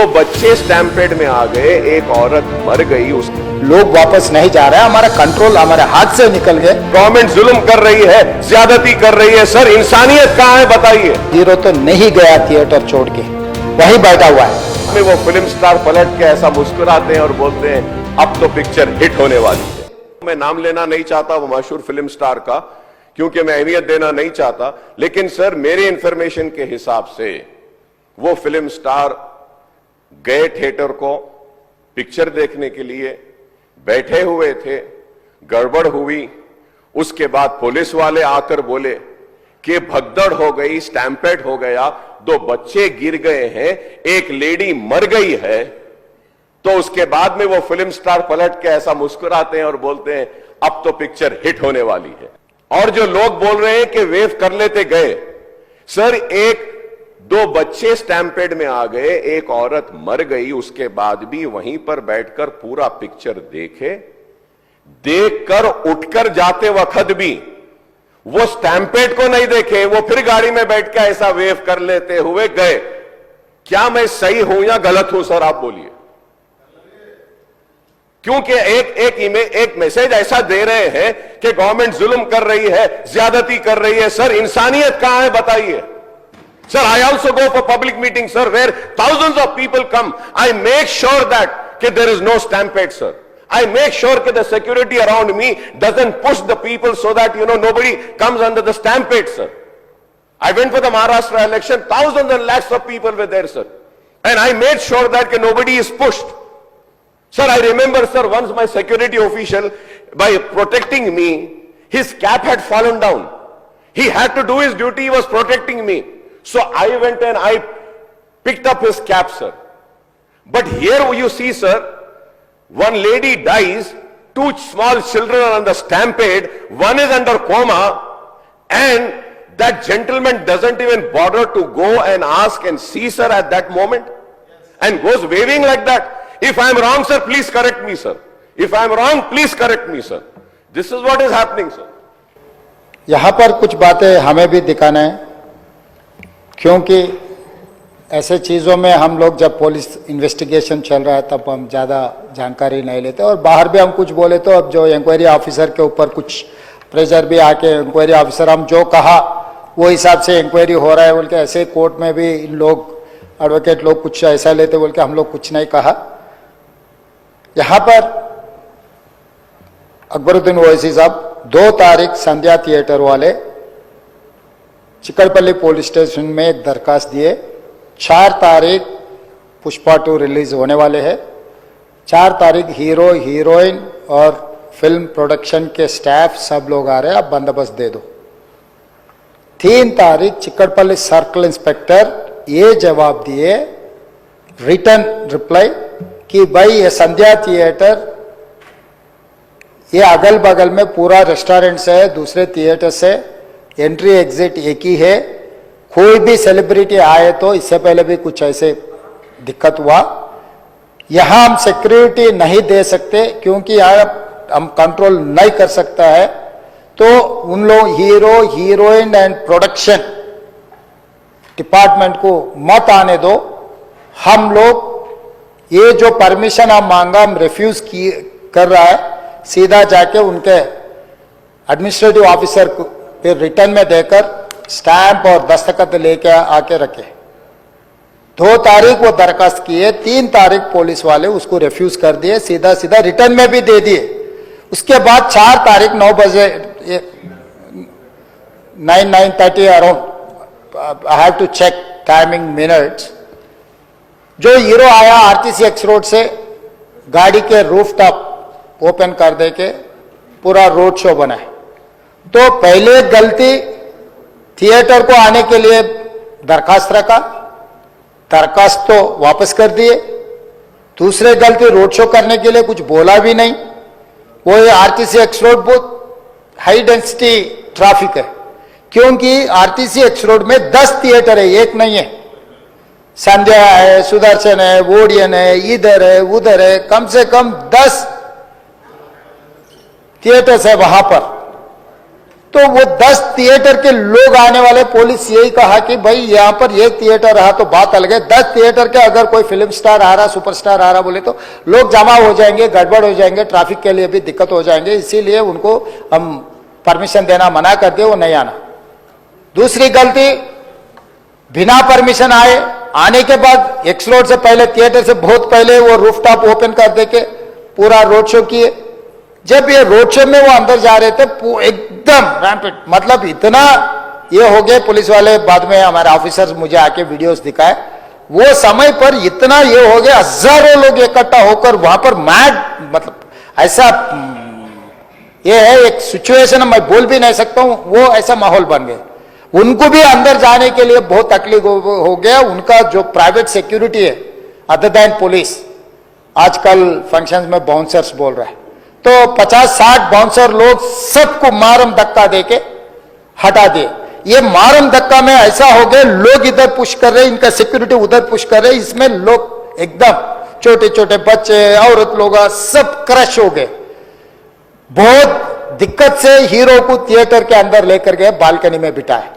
दो बच्चे स्टैम्पेड में आ गए, एक औरत मर गई। उस लोग वापस नहीं जा रहे हैं, हमारा कंट्रोल हमारे हाथ से निकल गए। गवर्नमेंट जुल्म कर रही है, ज्यादती कर रही है। सर इंसानियत कहां है बताइए। हीरो तो नहीं गया थिएटर छोड़ के, वहीं बैठा हुआ है। में वो फिल्म स्टार पलट के ऐसा मुस्कुराते हैं और बोलते हैं अब तो पिक्चर हिट होने वाली है। मैं नाम लेना नहीं चाहता वो मशहूर फिल्म स्टार का, क्योंकि मैं अहमियत देना नहीं चाहता, लेकिन सर मेरे इंफॉर्मेशन के हिसाब से वो फिल्म स्टार गए थिएटर को पिक्चर देखने के लिए, बैठे हुए थे, गड़बड़ हुई। उसके बाद पुलिस वाले आकर बोले कि भगदड़ हो गई, स्टैम्पेड हो गया, दो बच्चे गिर गए हैं, एक लेडी मर गई है। तो उसके बाद में वो फिल्म स्टार पलट के ऐसा मुस्कुराते हैं और बोलते हैं अब तो पिक्चर हिट होने वाली है। और जो लोग बोल रहे हैं कि वेव कर लेते गए, सर एक दो बच्चे स्टैम्पेड में आ गए, एक औरत मर गई, उसके बाद भी वहीं पर बैठकर पूरा पिक्चर देखकर उठकर जाते वक्त भी वो स्टैम्पेड को नहीं देखे, वो फिर गाड़ी में बैठ के ऐसा वेव कर लेते हुए गए। क्या मैं सही हूं या गलत हूं सर, आप बोलिए। क्योंकि एक मैसेज ऐसा दे रहे हैं कि गवर्नमेंट जुल्म कर रही है, ज्यादती कर रही है। सर इंसानियत कहां है बताइए। Sir, I also go for public meetings, sir, where thousands of people come. I make sure that there is no stampede, sir. I make sure that the security around me doesn't push the people so that, nobody comes under the stampede, sir. I went for the Maharashtra election, thousands and lakhs of people were there, sir. And I made sure that nobody is pushed. Sir, I remember, sir, once my security official, by protecting me, his cap had fallen down. He had to do his duty, he was protecting me. So I went and I picked up his cap, sir. But here you see, sir, one lady dies, two small children are on the stampede, one is under coma, and that gentleman doesn't even bother to go and ask and see, sir, at that moment, and goes waving like that. If I am wrong, sir, please correct me, sir. If I am wrong, please correct me, sir. This is what is happening, sir. यहाँ पर कुछ बातें हमें भी दिखाना है, क्योंकि ऐसे चीज़ों में हम लोग जब पुलिस इन्वेस्टिगेशन चल रहा है तब हम ज़्यादा जानकारी नहीं लेते, और बाहर भी हम कुछ बोले तो अब जो इंक्वायरी ऑफिसर के ऊपर कुछ प्रेशर भी आके इंक्वायरी ऑफिसर हम जो कहा वो हिसाब से इंक्वायरी हो रहा है बोल के, ऐसे कोर्ट में भी इन लोग एडवोकेट लोग कुछ ऐसा लेते बोल के हम लोग कुछ नहीं कहा। यहाँ पर अकबरुद्दीन ओवैसी साहब 2 तारीख संध्या थिएटर वाले चिकलपल्ली पुलिस स्टेशन में एक दरखास्त दिए। 4 तारीख पुष्पा 2 रिलीज होने वाले हैं। 4 तारीख हीरो हीरोइन और फिल्म प्रोडक्शन के स्टाफ सब लोग आ रहे हैं, आप बंदोबस्त दे दो। 3 तारीख चिकलपल्ली सर्कल इंस्पेक्टर ये जवाब दिए, रिटर्न रिप्लाई, कि भाई ये संध्या थिएटर ये अगल बगल में पूरा रेस्टोरेंट से दूसरे थिएटर से एंट्री एग्जिट एक ही है, कोई भी सेलिब्रिटी आए तो इससे पहले भी कुछ ऐसे दिक्कत हुआ, यहां हम सिक्योरिटी नहीं दे सकते क्योंकि यहाँ हम कंट्रोल नहीं कर सकता है। तो उन लोग hero heroine and production department को मत आने दो। हम लोग ये जो परमिशन हम मांगा हम रिफ्यूज कर रहा है, सीधा जाके उनके एडमिनिस्ट्रेटिव ऑफिसर को फिर रिटर्न में देकर स्टैंप और दस्तखत लेके आके रखे। 2 तारीख वो दरखास्त किए, 3 तारीख पुलिस वाले उसको रिफ्यूज कर दिए, सीधा सीधा रिटर्न में भी दे दिए। उसके बाद 4 तारीख 9 बजे 9:30 around, I have to check timing minutes, जो हीरो आया आरटीसी एक्स रोड से गाड़ी के रूफ टॉप ओपन कर दे के पूरा रोड शो बनाए। तो पहले गलती थिएटर को आने के लिए दरखास्त रखा, दरखास्त तो वापस कर दिए। दूसरे गलती रोड शो करने के लिए कुछ बोला भी नहीं। वो आरटीसी एक्स रोड बहुत हाई डेंसिटी ट्रैफिक है, क्योंकि आरटीसी एक्स रोड में 10 थिएटर है, एक नहीं है। संध्या है, सुदर्शन है, वोडियन है, इधर है उधर है, कम से कम 10 थिएटर्स है वहां पर। तो वो 10 थिएटर के लोग आने वाले, पुलिस यही कहा कि भाई यहां पर एक थिएटर रहा तो बात अलग है, 10 थिएटर के अगर कोई फिल्म स्टार आ रहा, सुपरस्टार आ रहा बोले तो लोग जमा हो जाएंगे, गड़बड़ हो जाएंगे, ट्रैफिक के लिए भी दिक्कत हो जाएंगे, इसीलिए उनको हम परमिशन देना मना कर दिए, वो नहीं आना। दूसरी गलती, बिना परमिशन आने के बाद एक्स रोड से पहले, थिएटर से बहुत पहले वो रूफटॉप ओपन कर दे के पूरा रोड शो किए। जब ये रोड शो में वो अंदर जा रहे थे एकदम रैंपेड, मतलब इतना ये हो गए पुलिस वाले, बाद में हमारे ऑफिसर्स मुझे आके वीडियोस दिखाए, वो समय पर इतना ये हो गया, हजारों लोग इकट्ठा होकर वहां पर मैड, मतलब ऐसा ये है एक सिचुएशन, मैं बोल भी नहीं सकता हूं, वो ऐसा माहौल बन गया। उनको भी अंदर जाने के लिए बहुत तकलीफ हो गया। उनका जो प्राइवेट सिक्योरिटी है अदर देन पुलिस, आजकल फंक्शंस में बाउंसर्स बोल रहा है, तो 50-60 बाउंसर लोग सबको मारम धक्का देके हटा दिए। ये मारम धक्का में ऐसा हो गया, लोग इधर पुश कर रहे, इनका सिक्योरिटी उधर पुश कर रहे, इसमें लोग एकदम छोटे छोटे बच्चे, औरत लोग सब क्रश हो गए। बहुत दिक्कत से हीरो को थिएटर के अंदर लेकर गए, बालकनी में बिठाए,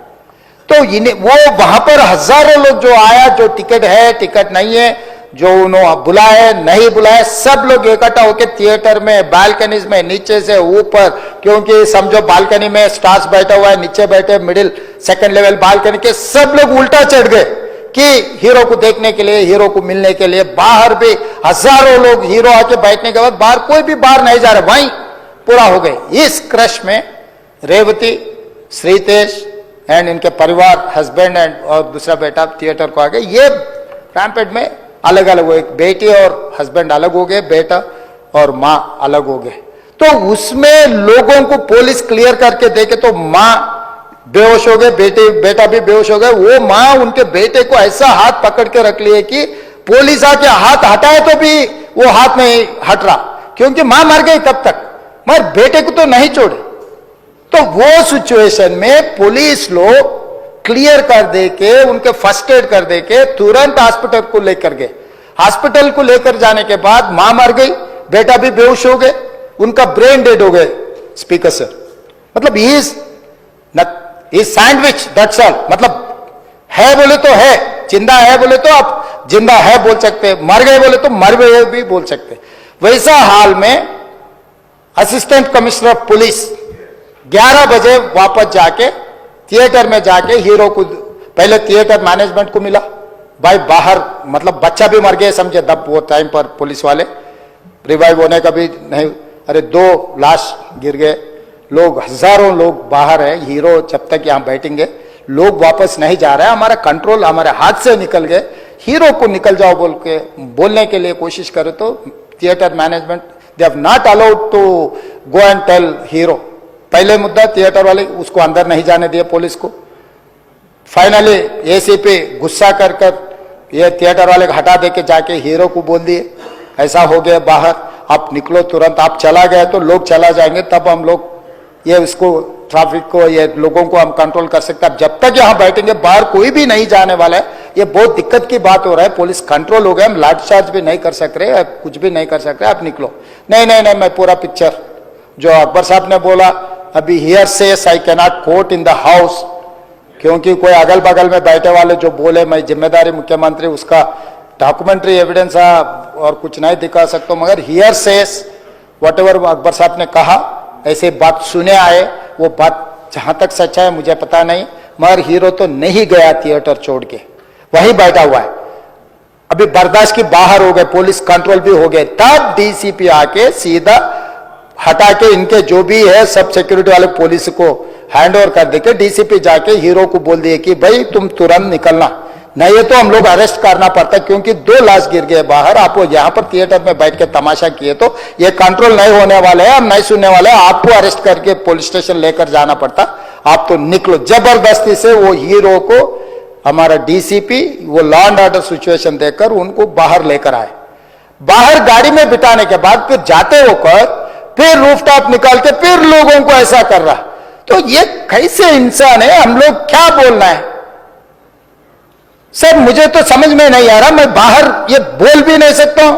तो वो वहां पर हजारों लोग जो आया, जो टिकट है टिकट नहीं है, जो उन्होंने बुलाए नहीं बुलाए, सब लोग इकट्ठा होकर थिएटर में, बालकनीज में, नीचे से ऊपर, क्योंकि समझो बालकनी में स्टार्स बैठा हुआ है, नीचे बैठे मिडिल सेकंड लेवल बालकनी के सब लोग उल्टा चढ़ गए कि हीरो को देखने के लिए, हीरो को मिलने के लिए। बाहर भी हजारों लोग, हीरो आके बैठने के बाद बाहर कोई भी बाहर नहीं जा रहा, वहीं पूरा हो गए। इस क्रश में रेवती, श्रीतेश एंड इनके परिवार, हस्बैंड एंड और दूसरा बेटा थिएटर को आ गए। ये रैम्पेड में अलग अलग हुए, एक बेटी और हस्बैंड अलग हो गए, बेटा और मां अलग हो गए। तो उसमें लोगों को पुलिस क्लियर करके देखे तो मां बेहोश हो गए, बेटा भी बेहोश हो गए। वो मां उनके बेटे को ऐसा हाथ पकड़ के रख लिए कि पुलिस आके हाथ हटाए तो भी वो हाथ नहीं हट रहा, क्योंकि मां मर गई तब तक, मगर बेटे को तो नहीं छोड़े। तो वो सिचुएशन में पुलिस लोग क्लियर कर दे के, उनके फर्स्ट एड कर दे के तुरंत हॉस्पिटल को लेकर गए। हॉस्पिटल को लेकर जाने के बाद मां मर गई, बेटा भी बेहोश हो गए, उनका ब्रेन डेड हो गए। स्पीकर सर, मतलब इज सैंडविच, दैट्स ऑल। मतलब है बोले तो है, जिंदा है बोले तो आप जिंदा है बोल सकते, मर गए बोले तो मर गए भी बोल सकते। वैसा हाल में असिस्टेंट कमिश्नर ऑफ पुलिस 11 बजे वापस जाके थिएटर में जाके हीरो को, पहले थिएटर मैनेजमेंट को मिला, भाई बाहर, मतलब बच्चा भी मर गया समझे तब वो टाइम पर पुलिस वाले, रिवाइव होने का भी नहीं। अरे 2 लाश गिर गए, लोग हजारों लोग बाहर है, हीरो जब तक यहां बैठेंगे, लोग वापस नहीं जा रहे हैं, हमारा कंट्रोल हमारे हाथ से निकल गए। हीरो को निकल जाओ बोल के बोलने के लिए कोशिश करे तो theatre management they have not allowed to go and tell hero. पहले मुद्दा थिएटर वाले उसको अंदर नहीं जाने दिए पुलिस को। फाइनली एसीपी गुस्सा कर ये थिएटर वाले को हटा दे के जाके हीरो को बोल दिए, ऐसा हो गया बाहर, आप निकलो तुरंत, आप चला गए तो लोग चला जाएंगे, तब हम लोग ये उसको ट्रैफिक को, ये लोगों को हम कंट्रोल कर सकते हैं। जब तक यहाँ बैठेंगे बाहर कोई भी नहीं जाने वाला है। ये बहुत दिक्कत की बात हो रहा है, पुलिस कंट्रोल हो गया, हम लाठीचार्ज भी नहीं कर सक रहे, कुछ भी नहीं कर सक रहे, आप निकलो। नहीं नहीं नहीं, मैं पूरा पिक्चर जो अकबर साहब ने बोला, अभी here says I cannot quote in the house, क्योंकि कोई अगल बगल में बैठे वाले जो बोले मैं जिम्मेदारी मुख्यमंत्री, उसका डॉक्यूमेंट्री एविडेंस और कुछ नहीं दिखा सकता, मगर here says whatever Akbar साहब ने कहा, ऐसे बात सुने आए, वो बात जहां तक सच्चा है मुझे पता नहीं, मगर हीरो तो नहीं गया थिएटर छोड़ के, वहीं बैठा हुआ है। अभी बर्दाश्त की बाहर हो गए, पुलिस कंट्रोल भी हो गए, तब डीसीपी आके सीधा हटा के इनके जो भी है सब सिक्योरिटी वाले पुलिस को हैंड ओवर कर देके डीसीपी जाके हीरो को बोल दिए कि भाई तुम तुरंत निकलना, नहीं तो हम लोग अरेस्ट करना पड़ता, क्योंकि 2 लाश गिर गए बाहर, आप यहाँ पर थिएटर में बैठ के तमाशा किए तो ये कंट्रोल नहीं होने वाले हैं, हम नहीं सुनने वाले हैं, आपको अरेस्ट करके पुलिस स्टेशन लेकर जाना पड़ता, आप तो निकलो। जबरदस्ती से वो हीरो को हमारा डीसीपी वो लॉ एंड ऑर्डर सिचुएशन देखकर उनको बाहर लेकर आए। बाहर गाड़ी में बिठाने के बाद फिर जाते होकर फिर रूफटॉप निकाल के फिर लोगों को ऐसा कर रहा, तो ये कैसे इंसान है, हम लोग क्या बोलना है सर, मुझे तो समझ में नहीं आ रहा। मैं बाहर ये बोल भी नहीं सकता हूं,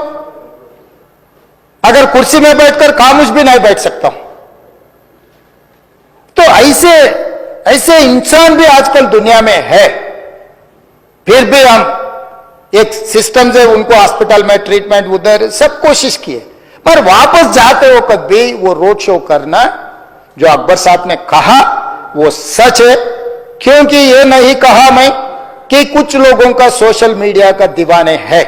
अगर कुर्सी में बैठकर खामोश भी नहीं बैठ सकता हूं। तो ऐसे ऐसे इंसान भी आजकल दुनिया में है, फिर भी हम एक सिस्टम से उनको हॉस्पिटल में ट्रीटमेंट उधर सब कोशिश किए, पर वापस जाते वक्त भी वो रोड शो करना जो अकबर साहब ने कहा वो सच है। क्योंकि ये नहीं कहा मैं कि कुछ लोगों का सोशल मीडिया का दीवाने है,